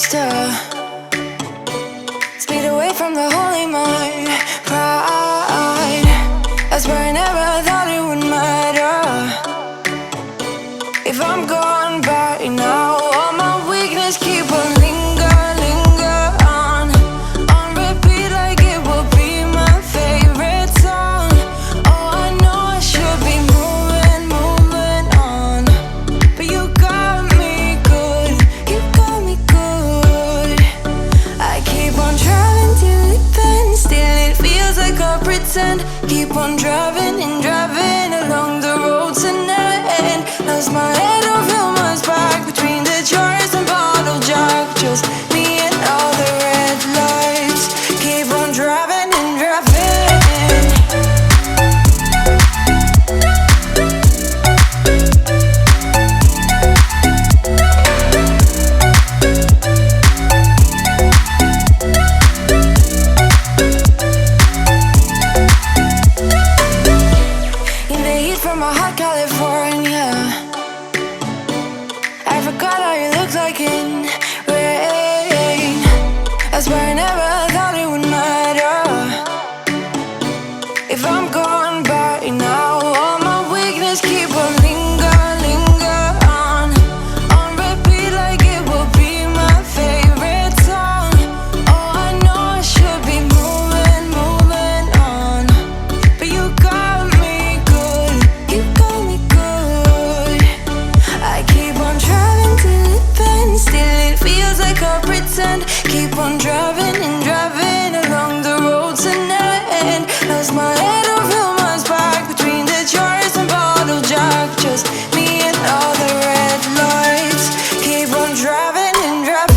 used to speed away from the holy mind. Pride, I swear I never thought it would matter if I'm gone by now. All my weakness keep on linger on repeat like it will be my favorite song. Oh, I know I should be moving on, but you got me good, you got me good. I keep on driving till it bends, still it feels like I pretend. Keep on driving and driving along the road tonight. Lost my head over my back between the jars and bottle jack. Just me and all the red lights. Keep on driving and driving. In the heat from a hot California, I forgot how you look like in rain. I swear I never thought it would matter if I'm gone by now. All my weakness keep on linger on repeat like it will be my favorite song. Oh, I know I should be moving on, but you got me good, you got me good. I keep on driving till it bends, still it feels like I pretend. Keep on driving and driving along the road tonight. Lost my head over my back between the jars and bottle jack. Just me and all the red lights. Keep on driving and driving.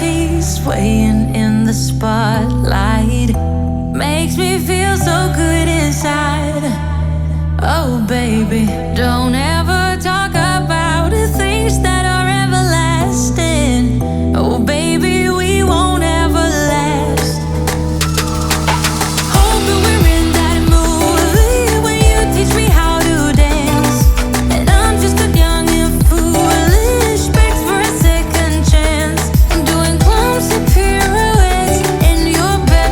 masterpiece, swaying in the spotlight. Makes me feel so good inside. Oh baby, don't ever